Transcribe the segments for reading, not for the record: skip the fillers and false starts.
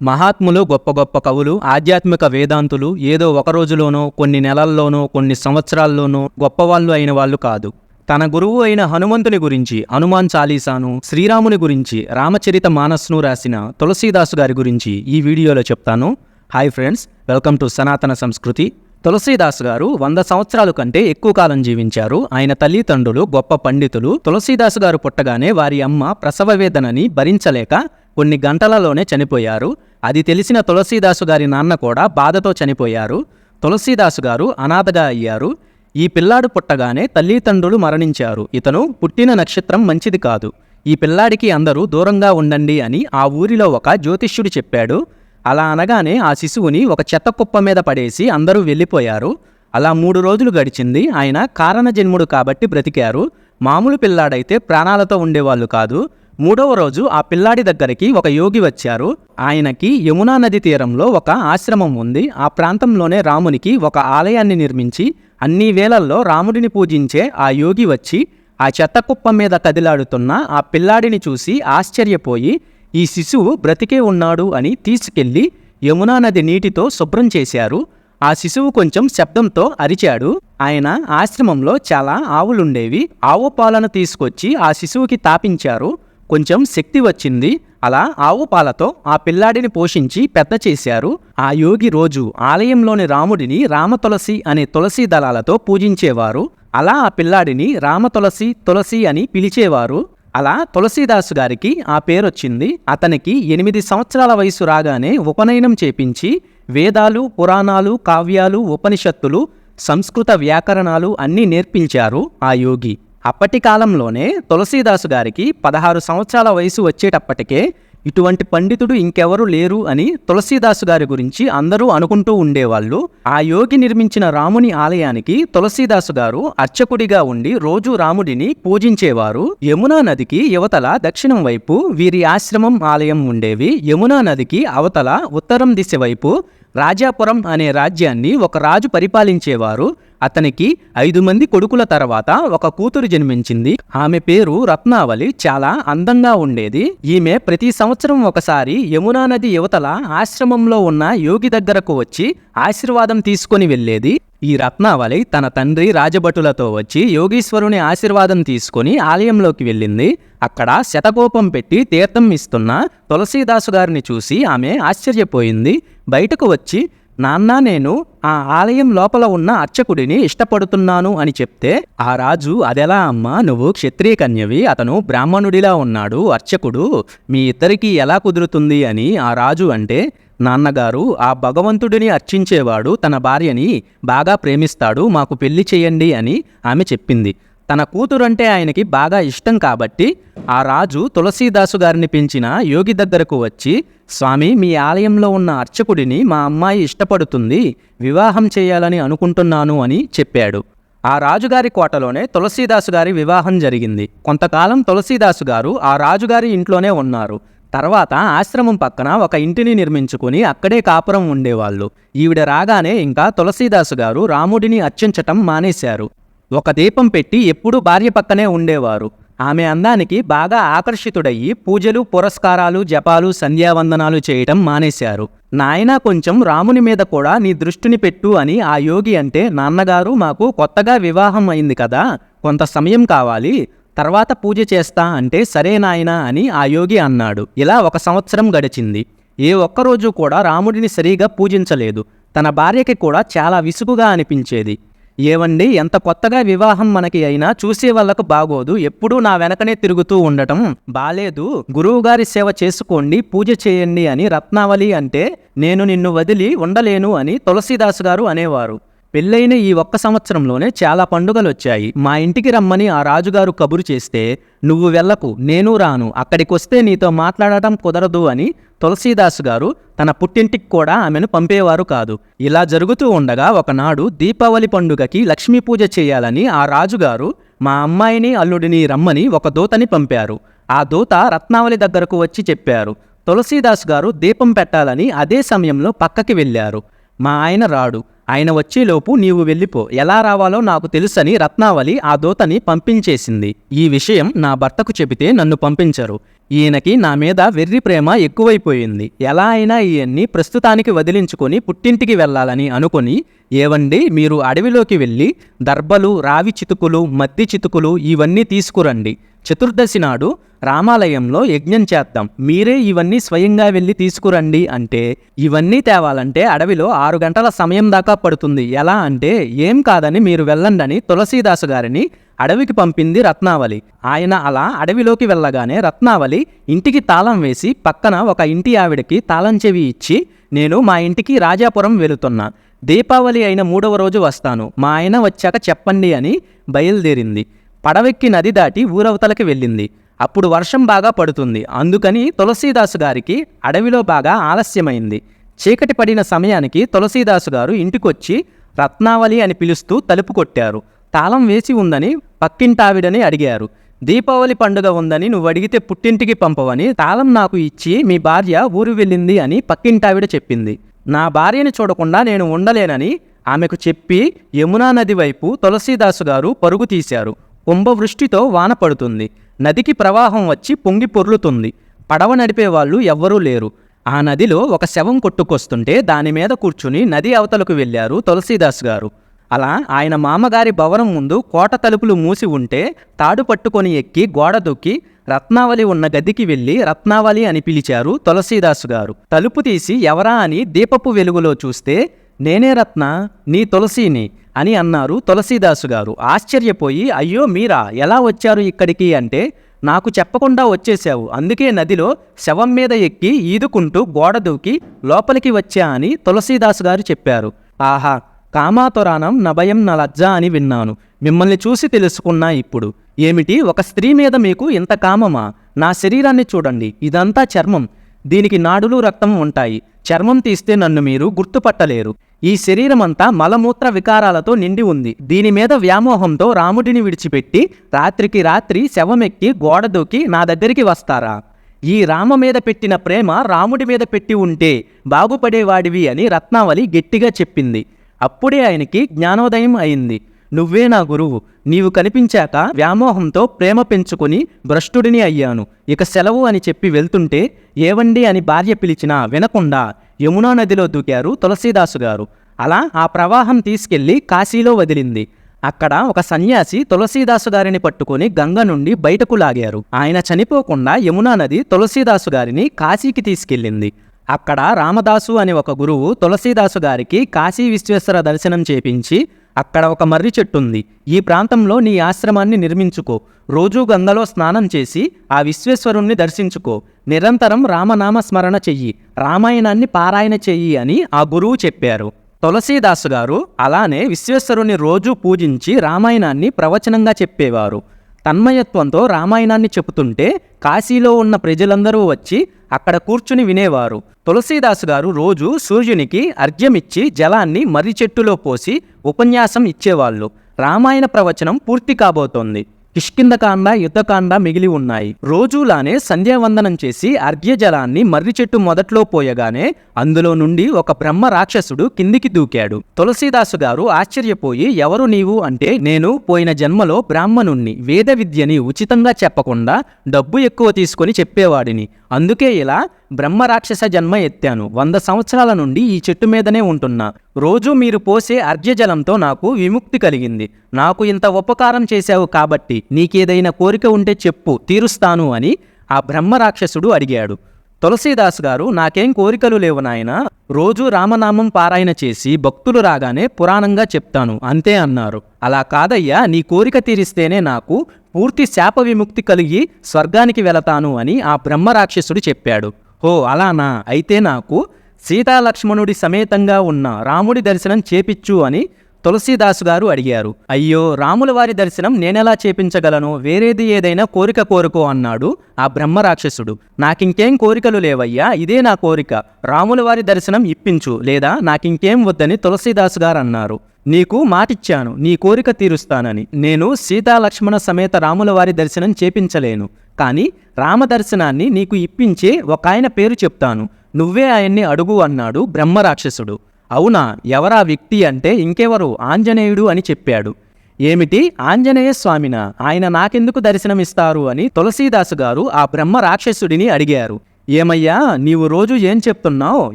మహాత్ములు, గొప్ప గొప్ప కవులు, ఆధ్యాత్మిక వేదాంతులు ఏదో ఒక రోజులోనో, కొన్ని నెలల్లోనో, కొన్ని సంవత్సరాల్లోనో గొప్పవాళ్ళు అయిన వాళ్ళు కాదు. తన గురువు అయిన హనుమంతుని గురించి హనుమాన్ చాలీసాను, శ్రీరాముని గురించి రామచరిత మానస్ను రాసిన తులసీదాసు గారి గురించి ఈ వీడియోలో చెప్తాను. హాయ్ ఫ్రెండ్స్, వెల్కమ్ టు సనాతన సంస్కృతి. తులసీదాసు గారు 100 సంవత్సరాల కంటే ఎక్కువ కాలం జీవించారు. ఆయన తల్లిదండ్రులు గొప్ప పండితులు. తులసీదాసు గారు పుట్టగానే వారి అమ్మ ప్రసవ వేదనని భరించలేక కొన్ని గంటలలోనే చనిపోయారు. అది తెలిసిన తులసీదాసు గారి నాన్న కూడా బాధతో చనిపోయారు. తులసీదాసు గారు అనాథగా అయ్యారు. ఈ పిల్లాడు పుట్టగానే తల్లిదండ్రులు మరణించారు. ఇతను పుట్టిన నక్షత్రం మంచిది కాదు, ఈ పిల్లాడికి అందరూ దూరంగా ఉండండి అని ఆ ఊరిలో ఒక జ్యోతిష్యుడు చెప్పాడు. అలా అనగానే ఆ శిశువుని ఒక చెత్త కుప్ప మీద పడేసి అందరూ వెళ్ళిపోయారు. అలా 3 రోజులు గడిచింది. ఆయన కారణజన్ముడు కాబట్టి బ్రతికారు. మామూలు పిల్లాడైతే ప్రాణాలతో ఉండేవాళ్ళు కాదు. 3వ రోజు ఆ పిల్లాడి దగ్గరికి ఒక యోగి వచ్చారు. ఆయనకి యమునా నది తీరంలో ఒక ఆశ్రమం ఉంది. ఆ ప్రాంతంలోనే రామునికి ఒక ఆలయాన్ని నిర్మించి అన్ని వేళల్లో రాముడిని పూజించే ఆ యోగి వచ్చి ఆ చెత్త కుప్ప మీద కదిలాడుతున్న ఆ పిల్లాడిని చూసి ఆశ్చర్యపోయి ఈ శిశువు బ్రతికే ఉన్నాడు అని తీసుకెళ్లి యమునా నది నీటితో శుభ్రం చేశారు. ఆ శిశువు కొంచెం శబ్దంతో అరిచాడు. ఆయన ఆశ్రమంలో చాలా ఆవులుండేవి. ఆవు పాలను తీసుకొచ్చి ఆ శిశువుకి తాపించారు. కొంచెం శక్తి వచ్చింది. అలా ఆవు పాలతో ఆ పిల్లాడిని పోషించి పెద్ద చేశారు. ఆ యోగి రోజు ఆలయంలోని రాముడిని రామతులసి అనే తులసి దళాలతో పూజించేవారు. అలా ఆ పిల్లాడిని రామతులసి తులసి అని పిలిచేవారు. అలా తులసీదాసు గారికి ఆ పేరొచ్చింది. అతనికి 8 సంవత్సరాల వయసు రాగానే ఉపనయనం చేపించి వేదాలు, పురాణాలు, కావ్యాలు, ఉపనిషత్తులు, సంస్కృత వ్యాకరణాలు అన్నీ నేర్పించారు ఆ యోగి. అప్పటి కాలంలోనే తులసీదాసు గారికి 16 సంవత్సరాల వయసు వచ్చేటప్పటికే ఇటువంటి పండితుడు ఇంకెవరు లేరు అని తులసీదాసు గారి గురించి అందరూ అనుకుంటూ ఉండేవాళ్ళు. ఆ యోగి నిర్మించిన రాముని ఆలయానికి తులసీదాసు గారు అర్చకుడిగా ఉండి రోజు రాముడిని పూజించేవారు. యమునా నదికి యువతల దక్షిణం వైపు వీరి ఆశ్రమం, ఆలయం ఉండేవి. యమునా నదికి అవతల ఉత్తరం దిశ వైపు రాజాపురం అనే రాజ్యాన్ని ఒక రాజు పరిపాలించేవారు. అతనికి 5 మంది కొడుకుల తర్వాత ఒక కూతురు జన్మించింది. ఆమె పేరు రత్నావళి. చాలా అందంగా ఉండేది. ఈమె ప్రతి సంవత్సరం ఒకసారి యమునా నది యువతల ఆశ్రమంలో ఉన్న యోగి దగ్గరకు వచ్చి ఆశీర్వాదం తీసుకొని వెళ్ళేది. ఈ రత్నావళి తన తండ్రి రాజభటులతో వచ్చి యోగీశ్వరుని ఆశీర్వాదం తీసుకొని ఆలయంలోకి వెళ్ళింది. అక్కడ శతకోపం పెట్టి తీర్థం ఇస్తున్న తులసీదాసు గారిని చూసి ఆమె ఆశ్చర్యపోయింది. బయటకు వచ్చి, నాన్న, నేను ఆ ఆలయం లోపల ఉన్న అర్చకుడిని ఇష్టపడుతున్నాను అని చెప్తే ఆ రాజు, అదెలా అమ్మా, నువ్వు క్షత్రియ కన్యవి, అతను బ్రాహ్మణుడిలా ఉన్నాడు, అర్చకుడు, మీ ఇద్దరికీ ఎలా కుదురుతుంది అని ఆ రాజు అంటే, నాన్నగారు, ఆ భగవంతుడిని అర్చించేవాడు తన భార్యని బాగా ప్రేమిస్తాడు, మాకు పెళ్లి చేయండి అని ఆమె చెప్పింది. తన కూతురంటే ఆయనకి బాగా ఇష్టం కాబట్టి ఆ రాజు తులసీదాసు గారిని పెంచిన యోగి దగ్గరకు వచ్చి, స్వామి, మీ ఆలయంలో ఉన్న అర్చకుడిని మా అమ్మాయి ఇష్టపడుతుంది, వివాహం చేయాలని అనుకుంటున్నాను అని చెప్పాడు. ఆ రాజుగారి కోటలోనే తులసీదాసు గారి వివాహం జరిగింది. కొంతకాలం తులసీదాసు గారు ఆ రాజుగారి ఇంట్లోనే ఉన్నారు. తర్వాత ఆశ్రమం పక్కన ఒక ఇంటిని నిర్మించుకుని అక్కడే కాపురం ఉండేవాళ్ళు. ఈవిడ రాగానే ఇంకా తులసీదాసు గారు రాముడిని అర్చించటం మానేశారు. ఒక దీపం పెట్టి ఎప్పుడూ భార్య పక్కనే ఉండేవారు. ఆమె అందానికి బాగా ఆకర్షితుడయ్యి పూజలు, పురస్కారాలు, జపాలు, సంధ్యావందనాలు చేయటం మానేశారు. నాయనా, కొంచెం రాముని మీద కూడా నీ దృష్టిని పెట్టు అని ఆ యోగి అంటే, నాన్నగారు, మాకు కొత్తగా వివాహం అయింది కదా, కొంత సమయం కావాలి, తర్వాత పూజ చేస్తా అంటే, సరే నాయనా అని ఆ యోగి అన్నాడు. ఇలా 1 సంవత్సరం గడిచింది. ఏ ఒక్కరోజు కూడా రాముడిని సరిగా పూజించలేదు. తన భార్యకి కూడా చాలా విసుగుగా అనిపించేది. ఏవండి, ఎంత కొత్తగా వివాహం మనకి అయినా చూసే వాళ్ళకు బాగోదు, ఎప్పుడూ నా వెనకనే తిరుగుతూ ఉండటం బాలేదు, గురువుగారి సేవ చేసుకోండి, పూజ చేయండి అని రత్నావళి అంటే, నేను నిన్ను వదిలి ఉండలేను అని తులసీదాసు గారు అనేవారు. పెళ్ళైన ఈ 1 సంవత్సరంలోనే చాలా పండుగలు వచ్చాయి. మా ఇంటికి రమ్మని ఆ రాజుగారు కబురు చేస్తే, నువ్వు వెళ్ళకు, నేను రాను, అక్కడికొస్తే నీతో మాట్లాడటం కుదరదు అని తులసీదాసు గారు తన పుట్టింటికి కూడా ఆమెను పంపేవారు కాదు. ఇలా జరుగుతూ ఉండగా ఒకనాడు దీపావళి పండుగకి లక్ష్మీ పూజ చేయాలని ఆ రాజుగారు మా అమ్మాయిని, అల్లుడిని రమ్మని ఒక దూతని పంపారు. ఆ దూత రత్నావళి దగ్గరకు వచ్చి చెప్పారు. తులసీదాసు గారు దీపం పెట్టాలని అదే సమయంలో పక్కకి వెళ్ళారు. మా ఆయన రాడు. ఆయన వచ్చేలోపు నీవు వెళ్ళిపో. ఎలా రావాలో నాకు తెలుసని రత్నావళి ఆ దూతని పంపించేసింది. ఈ విషయం నా భర్తకు చెబితే నన్ను పంపించరు. ఈయనకి నా మీద వెర్రి ప్రేమ ఎక్కువైపోయింది. ఎలా అయినా ఈయన్ని ప్రస్తుతానికి వదిలించుకొని పుట్టింటికి వెళ్ళాలని అనుకొని, ఏవండి మీరు అడవిలోకి వెళ్ళి దర్భలు, రావి చితుకులు, మద్ది చితుకులు ఇవన్నీ తీసుకురండి. చతుర్దశి నాడు రామాలయంలో యజ్ఞం చేద్దాం. మీరే ఇవన్నీ స్వయంగా వెళ్ళి తీసుకురండి అంటే, ఇవన్నీ తేవాలంటే అడవిలో 6 గంటల సమయం దాకా పడుతుంది. ఎలా అంటే, ఏం కాదని మీరు వెళ్ళండని తులసీదాసు గారిని అడవికి పంపింది రత్నావళి. ఆయన అలా అడవిలోకి వెళ్ళగానే రత్నావళి ఇంటికి తాళం వేసి పక్కన ఒక ఇంటి ఆవిడకి తాళం చెవి ఇచ్చి, నేను మా ఇంటికి రాజాపురం వెళుతున్నా, దీపావళి అయిన 3వ రోజు వస్తాను, మా ఆయన వచ్చాక చెప్పండి అని బయలుదేరింది. పడవెక్కి నది దాటి ఊరవతలకి వెళ్ళింది. అప్పుడు వర్షం బాగా పడుతుంది. అందుకని తులసీదాసు గారికి అడవిలో బాగా ఆలస్యమైంది. చీకటి పడిన సమయానికి తులసీదాసు గారు ఇంటికొచ్చి రత్నావళి అని పిలుస్తూ తలుపు కొట్టారు. తాళం వేసి ఉందని పక్కింటావిడని అడిగారు. దీపావళి పండుగ ఉందని నువ్వు అడిగితే పుట్టింటికి పంపవని తాళం నాకు ఇచ్చి మీ భార్య ఊరు వెళ్ళింది అని పక్కింటావిడ చెప్పింది. నా భార్యని చూడకుండా నేను ఉండలేనని ఆమెకు చెప్పి యమునా నది వైపు తులసీదాసు గారు పరుగు తీశారు. కుంభవృష్టితో వాన పడుతుంది. నదికి ప్రవాహం వచ్చి పొంగి పొర్లుతుంది. పడవ నడిపేవాళ్ళు ఎవ్వరూ లేరు. ఆ నదిలో ఒక శవం కొట్టుకొస్తుంటే దానిమీద కూర్చుని నది అవతలకు వెళ్ళారు తులసీదాసు గారు. అలా ఆయన మామగారి భవనం ముందు కోట తలుపులు మూసి ఉంటే తాడు పట్టుకొని ఎక్కి గోడ దూకి రత్నావళి ఉన్న గదికి వెళ్ళి రత్నావళి అని పిలిచారు తులసీదాసు గారు. తలుపు తీసి ఎవరా అని దీపపు వెలుగులో చూస్తే, నేనే రత్న, నీ తులసిని అని అన్నారు తులసీదాసు గారు. ఆశ్చర్యపోయి, అయ్యో మీరా, ఎలా వచ్చారు ఇక్కడికి అంటే, నాకు చెప్పకుండా వచ్చేశావు, అందుకే నదిలో శవం మీద ఎక్కి ఈదుకుంటూ గోడ దూకి లోపలికి వచ్చా అని తులసీదాసు గారు చెప్పారు. ఆహా, కామాతురానం నభయం న లజ్జ అని విన్నాను. మిమ్మల్ని చూసి తెలుసుకున్నా ఇప్పుడు. ఏమిటి, ఒక స్త్రీ మీద మీకు ఇంత కామమా? నా శరీరాన్ని చూడండి, ఇదంతా చర్మం. దీనికి నాడులు, రక్తం ఉంటాయి. చర్మం తీస్తే నన్ను మీరు గుర్తుపట్టలేరు. ఈ శరీరమంతా మలమూత్ర వికారాలతో నిండి ఉంది. దీని మీద వ్యామోహంతో రాముడిని విడిచిపెట్టి రాత్రికి రాత్రి శవమెక్కి గోడ దూకి నా దగ్గరికి వస్తారా? ఈ రామ మీద పెట్టిన ప్రేమ రాముడి మీద పెట్టి ఉంటే బాగుపడేవాడివి అని రత్నావళి గట్టిగా చెప్పింది. అప్పుడే ఆయనకి జ్ఞానోదయం అయింది. నువ్వే నా గురువు. నీవు కనిపించాక వ్యామోహంతో ప్రేమ పెంచుకొని భ్రష్టుడిని అయ్యాను. ఇక సెలవు అని చెప్పి వెళ్తుంటే ఏవండి అని భార్య పిలిచినా వినకుండా యమునా నదిలో దూకారు తులసీదాసు గారు. అలా ఆ ప్రవాహం తీసుకెళ్లి కాశీలో వదిలింది. అక్కడ ఒక సన్యాసి తులసీదాసు గారిని పట్టుకొని గంగ నుండి బయటకు లాగారు. ఆయన చనిపోకుండా యమునా నది తులసీదాసు గారిని కాశీకి తీసుకెళ్ళింది. అక్కడ రామదాసు అని ఒక గురువు తులసీదాసు గారికి కాశీ విశ్వేశ్వర దర్శనం చేపించి, అక్కడ ఒక మర్రి చెట్టుంది, ఈ ప్రాంతంలో నీ ఆశ్రమాన్ని నిర్మించుకో, రోజూ గంగలో స్నానం చేసి ఆ విశ్వేశ్వరుణ్ణి దర్శించుకో, నిరంతరం రామనామ స్మరణ చెయ్యి, రామాయణాన్ని పారాయణ చెయ్యి అని ఆ గురువు చెప్పారు. తులసీదాసు గారు అలానే విశ్వేశ్వరుని రోజూ పూజించి రామాయణాన్ని ప్రవచనంగా చెప్పేవారు. తన్మయత్వంతో రామాయణాన్ని చెబుతుంటే కాశీలో ఉన్న ప్రజలందరూ వచ్చి అక్కడ కూర్చుని వినేవారు. తులసీదాసు గారు రోజు సూర్యునికి అర్ఘ్యమిచ్చి జలాన్ని మర్రి చెట్టులో పోసి ఉపన్యాసం ఇచ్చేవాళ్ళు. రామాయణ ప్రవచనం పూర్తి కాబోతోంది. కిష్కింధకాండ, యుద్ధకాండ మిగిలి ఉన్నాయి. రోజులానే సంధ్యావందనం చేసి అర్ఘ్యజలాన్ని మర్రి చెట్టు మొదట్లో పోయగానే అందులో నుండి ఒక బ్రహ్మ రాక్షసుడు కిందికి దూకాడు. తులసీదాసు గారు ఆశ్చర్యపోయి, ఎవరు నీవు అంటే, నేను పోయిన జన్మలో బ్రాహ్మణుణ్ణి, వేద విద్యని ఉచితంగా చెప్పకుండా డబ్బు ఎక్కువ తీసుకొని చెప్పేవాడిని. అందుకే ఇలా బ్రహ్మరాక్షస జన్మ ఎత్తాను. 100 సంవత్సరాల నుండి ఈ చెట్టు మీదనే ఉంటున్నా. రోజు మీరు పోసే అర్ఘ్యజలంతో నాకు విముక్తి కలిగింది. నాకు ఇంత ఉపకారం చేశావు కాబట్టి నీకేదైనా కోరిక ఉంటే చెప్పు, తీరుస్తాను అని ఆ బ్రహ్మరాక్షసుడు అడిగాడు. తులసీదాసు గారు, నాకేం కోరికలు లేవు నాయనా, రోజు రామనామం పారాయణ చేసి భక్తులు రాగానే పురాణంగా చెప్తాను అంతే అన్నారు. అలా కాదయ్యా, నీ కోరిక తీరిస్తేనే నాకు పూర్తి శాప విముక్తి కలిగి స్వర్గానికి వెళతాను అని ఆ బ్రహ్మరాక్షసుడు చెప్పాడు. ఓ అలానా, అయితే నాకు సీతాలక్ష్మణుడి సమేతంగా ఉన్న రాముడి దర్శనం చేపిచ్చు అని తులసీదాసు గారు అడిగారు. అయ్యో, రాముల వారి దర్శనం నేనెలా చేపించగలను, వేరేది ఏదైనా కోరిక కోరుకో అన్నాడు ఆ బ్రహ్మరాక్షసుడు. నాకింకేం కోరికలు లేవయ్యా, ఇదే నా కోరిక, రాముల వారి దర్శనం ఇప్పించు, లేదా నాకింకేం వద్దని తులసీదాసు గారు అన్నారు. నీకు మాటిచ్చాను, నీ కోరిక తీరుస్తానని. నేను సీతాలక్ష్మణ సమేత రాముల వారి దర్శనం చేపించలేను, కానీ రామదర్శనాన్ని నీకు ఇప్పించే ఒక ఆయన పేరు చెప్తాను, నువ్వే ఆయన్ని అడుగు అన్నాడు బ్రహ్మరాక్షసుడు. అవునా, ఎవరా వ్యక్తి అంటే ఇంకెవరు, ఆంజనేయుడు అని చెప్పాడు. ఏమిటి, ఆంజనేయ స్వామినా? ఆయన నాకెందుకు దర్శనమిస్తారు అని తులసీదాసు గారు ఆ బ్రహ్మ రాక్షసుడిని అడిగారు. ఏమయ్యా, నీవు రోజు ఏం చెప్తున్నావు?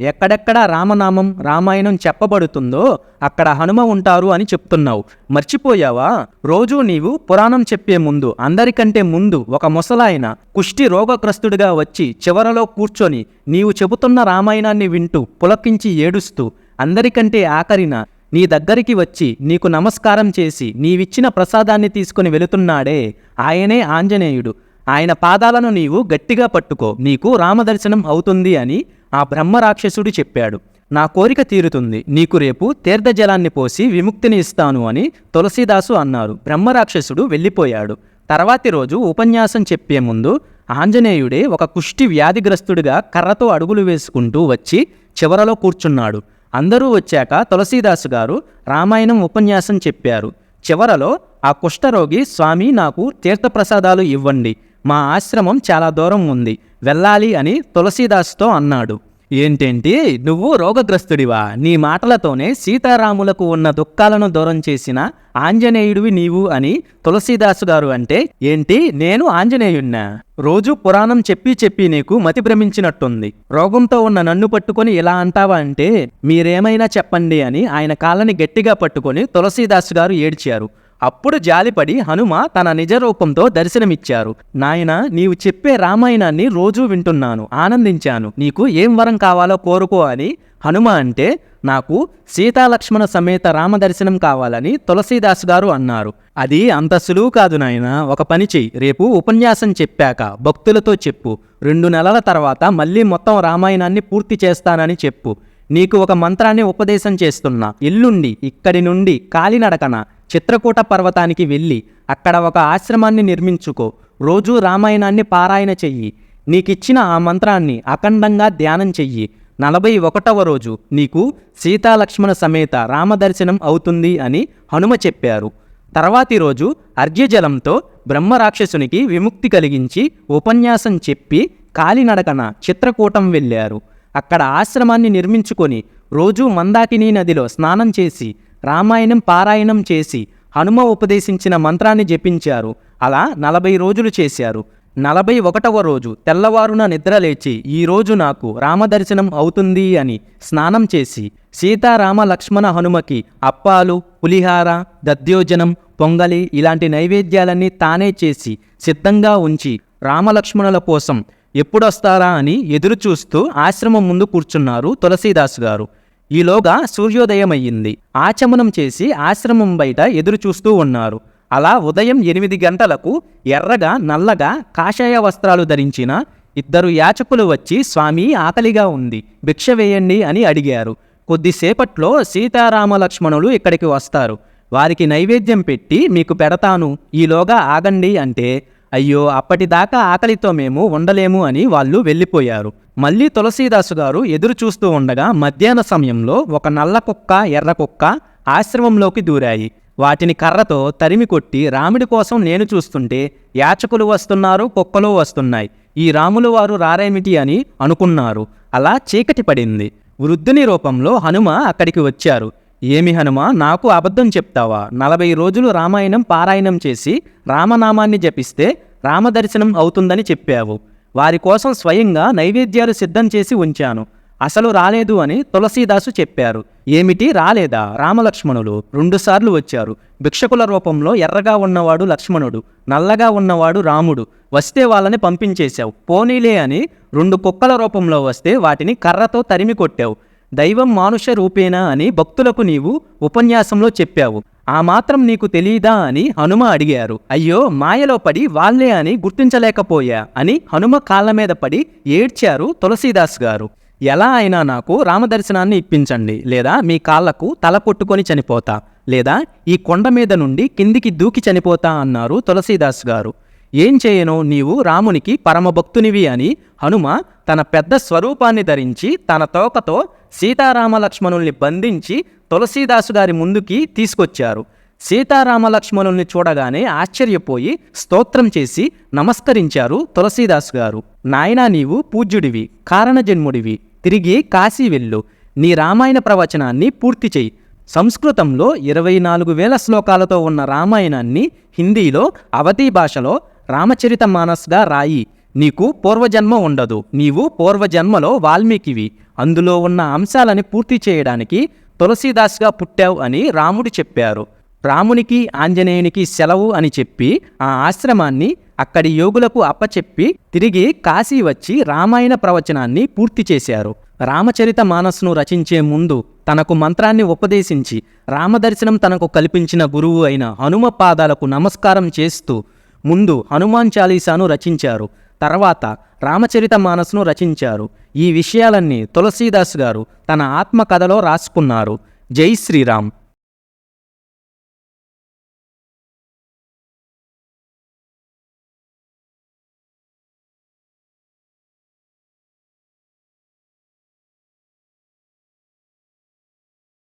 ఎక్కడెక్కడ రామనామం రామాయణం చెప్పబడుతుందో అక్కడ హనుమ ఉంటారు అని చెప్తున్నావు, మర్చిపోయావా? రోజు నీవు పురాణం చెప్పే ముందు అందరికంటే ముందు ఒక ముసలాయన కుష్టి రోగగ్రస్తుడిగా వచ్చి చివరలో కూర్చొని నీవు చెబుతున్న రామాయణాన్ని వింటూ పులకించి ఏడుస్తూ అందరికంటే ఆఖరిన నీ దగ్గరికి వచ్చి నీకు నమస్కారం చేసి నీవిచ్చిన ప్రసాదాన్ని తీసుకుని వెళుతున్నాడే, ఆయనే ఆంజనేయుడు. ఆయన పాదాలను నీవు గట్టిగా పట్టుకో, నీకు రామదర్శనం అవుతుంది అని ఆ బ్రహ్మరాక్షసుడు చెప్పాడు. నా కోరిక తీరుతుంది, నీకు రేపు తీర్థజలాన్ని పోసి విముక్తిని ఇస్తాను అని తులసీదాసు అన్నారు. బ్రహ్మరాక్షసుడు వెళ్ళిపోయాడు. తర్వాతి రోజు ఉపన్యాసం చెప్పే ముందు ఆంజనేయుడే ఒక కుష్టి వ్యాధిగ్రస్తుడిగా కర్రతో అడుగులు వేసుకుంటూ వచ్చి చివరలో కూర్చున్నాడు. అందరూ వచ్చాక తులసీదాసు గారు రామాయణం ఉపన్యాసం చెప్పారు. చివరలో ఆ కుష్ఠరోగి, స్వామి నాకు తీర్థప్రసాదాలు ఇవ్వండి, మా ఆశ్రమం చాలా దూరం ఉంది, వెళ్ళాలి అని తులసీదాసుతో అన్నాడు. ఏంటేంటి, నువ్వు రోగగ్రస్తుడివా? నీ మాటలతోనే సీతారాములకు ఉన్న దుఃఖాలను దూరం చేసిన ఆంజనేయుడివి నీవు అని తులసీదాసు గారు అంటే, ఏంటి నేను ఆంజనేయుణ్ణా? రోజు పురాణం చెప్పి నీకు మతి భ్రమించినట్టుంది. రోగంతో ఉన్న నన్ను పట్టుకొని ఇలా అంటావా అంటే, మీరేమైనా చెప్పండి అని ఆయన కాళ్ళని గట్టిగా పట్టుకొని తులసీదాసు గారు ఏడ్చారు. అప్పుడు జాలిపడి హనుమ తన నిజరూపంతో దర్శనమిచ్చారు. నాయనా, నీవు చెప్పే రామాయణాన్ని రోజూ వింటున్నాను, ఆనందించాను, నీకు ఏం వరం కావాలో కోరుకో అని హనుమ అంటే, నాకు సీతాలక్ష్మణ సమేత రామదర్శనం కావాలని తులసీదాసు గారు అన్నారు. అది అంత సులువు కాదు నాయనా, ఒక పని చెయ్యి, రేపు ఉపన్యాసం చెప్పాక భక్తులతో చెప్పు, 2 నెలల తర్వాత మళ్ళీ మొత్తం రామాయణాన్ని పూర్తి చేస్తానని చెప్పు. నీకు ఒక మంత్రాన్ని ఉపదేశం చేస్తున్నా. ఎల్లుండి ఇక్కడి నుండి కాలినడకన చిత్రకూట పర్వతానికి వెళ్ళి అక్కడ ఒక ఆశ్రమాన్ని నిర్మించుకో. రోజూ రామాయణాన్ని పారాయణ చెయ్యి. నీకిచ్చిన ఆ మంత్రాన్ని అఖండంగా ధ్యానం చెయ్యి. 41వ రోజు నీకు సీతాలక్ష్మణ సమేత రామదర్శనం అవుతుంది అని హనుమ చెప్పారు. తర్వాతి రోజు అర్ఘ్యజలంతో బ్రహ్మరాక్షసునికి విముక్తి కలిగించి ఉపన్యాసం చెప్పి కాలినడకన చిత్రకూటం వెళ్ళారు. అక్కడ ఆశ్రమాన్ని నిర్మించుకొని రోజూ మందాకినీ నదిలో స్నానం చేసి రామాయణం పారాయణం చేసి హనుమ ఉపదేశించిన మంత్రాన్ని జపించారు. అలా 40 రోజులు చేశారు. 41వ రోజు తెల్లవారున నిద్రలేచి ఈరోజు నాకు రామదర్శనం అవుతుంది అని స్నానం చేసి సీతారామ లక్ష్మణ హనుమకి అప్పాలు, పులిహార, దద్యోజనం, పొంగలి ఇలాంటి నైవేద్యాలన్నీ తానే చేసి సిద్ధంగా ఉంచి రామలక్ష్మణుల కోసం ఎప్పుడొస్తారా అని ఎదురుచూస్తూ ఆశ్రమం ముందు కూర్చున్నారు తులసీదాసు గారు. ఈలోగా సూర్యోదయమయ్యింది. ఆచమనం చేసి ఆశ్రమం బయట ఎదురుచూస్తూ ఉన్నారు. అలా ఉదయం 8 గంటలకు ఎర్రగా నల్లగా కాషాయ వస్త్రాలు ధరించిన 2 యాచకులు వచ్చి, స్వామి ఆకలిగా ఉంది, భిక్ష వేయండి అని అడిగారు. కొద్దిసేపట్లో సీతారామ లక్ష్మణులు ఇక్కడికి వస్తారు, వారికి నైవేద్యం పెట్టి మీకు పెడతాను, ఈలోగా ఆగండి అంటే, అయ్యో అప్పటిదాకా ఆకలితో మేము ఉండలేము అని వాళ్ళు వెళ్ళిపోయారు. మళ్ళీ తులసీదాసు గారు ఎదురు చూస్తూ ఉండగా మధ్యాహ్న సమయంలో ఒక నల్ల కుక్క, ఎర్ర కుక్క ఆశ్రమంలోకి దూరాయి. వాటిని కర్రతో తరిమి కొట్టి, రాముడి కోసం నేను చూస్తుంటే యాచకులు వస్తున్నారు, కుక్కలు వస్తున్నాయి, ఈ రాములు వారు రారేమిటి అని అనుకున్నారు. అలా చీకటి పడింది. వృద్ధుని రూపంలో హనుమ అక్కడికి వచ్చారు. ఏమి హనుమ, నాకు అబద్ధం చెప్తావా? 40 రోజులు రామాయణం పారాయణం చేసి రామనామాన్ని జపిస్తే రామదర్శనం అవుతుందని చెప్పావు. వారి కోసం స్వయంగా నైవేద్యాలు సిద్ధం చేసి ఉంచాను, అసలు రాలేదు అని తులసీదాసు చెప్పారు. ఏమిటి రాలేదా? రామలక్ష్మణులు 2 సార్లు వచ్చారు. భిక్షకుల రూపంలో ఎర్రగా ఉన్నవాడు లక్ష్మణుడు, నల్లగా ఉన్నవాడు రాముడు. వస్తే వాళ్ళని పంపించేశావు. పోనీలే అని 2 కుక్కల రూపంలో వస్తే వాటిని కర్రతో తరిమి కొట్టావు. దైవం మానుష రూపేనా అని భక్తులకు నీవు ఉపన్యాసంలో చెప్పావు. ఆ మాత్రం నీకు తెలీదా అని హనుమ అడిగారు. అయ్యో మాయలో పడి వాళ్లే అని గుర్తించలేకపోయా అని హనుమ కాళ్ళ మీద పడి ఏడ్చారు తులసీదాస్ గారు. ఎలా అయినా నాకు రామదర్శనాన్ని ఇప్పించండి, లేదా మీ కాళ్లకు తల కొట్టుకొని చనిపోతా, లేదా ఈ కొండ మీద నుండి కిందికి దూకి చనిపోతా అన్నారు తులసీదాస్ గారు. ఏం చేయను, నీవు రామునికి పరమభక్తునివి అని హనుమ తన పెద్ద స్వరూపాన్ని ధరించి తన తోకతో సీతారామ లక్ష్మణుల్ని బంధించి తులసీదాసు గారి ముందుకి తీసుకొచ్చారు. సీతారామ లక్ష్మణుల్ని చూడగానే ఆశ్చర్యపోయి స్తోత్రం చేసి నమస్కరించారు తులసీదాసు గారు. నాయనా, నీవు పూజ్యుడివి, కారణజన్ముడివి, తిరిగి కాశీ వెళ్ళు. నీ రామాయణ ప్రవచనాన్ని పూర్తి చెయ్యి. సంస్కృతంలో 24,000 శ్లోకాలతో ఉన్న రామాయణాన్ని హిందీలో అవధీ భాషలో రామచరితమానస్గా రాయి. నీకు పూర్వజన్మ ఉండదు. నీవు పూర్వజన్మలో వాల్మీకివి. అందులో ఉన్న అంశాలని పూర్తి చేయడానికి తులసీదాస్గా పుట్టావు అని రాముడు చెప్పారు. రామునికి ఆంజనేయునికి సెలవు అని చెప్పి ఆ ఆశ్రమాన్ని అక్కడి యోగులకు అప్పచెప్పి తిరిగి కాశీ వచ్చి రామాయణ ప్రవచనాన్ని పూర్తి చేశారు. రామచరిత మానస్ను రచించే ముందు తనకు మంత్రాన్ని ఉపదేశించి రామదర్శనం తనకు కల్పించిన గురువు అయిన హనుమ పాదాలకు నమస్కారం చేస్తూ ముందు హనుమాన్ చాలీసాను రచించారు. తర్వాత రామచరిత మానస్ను రచించారు. ఈ విషయాలన్నీ తులసీదాస్ గారు తన ఆత్మకథలో రాసుకున్నారు. జై శ్రీరామ్.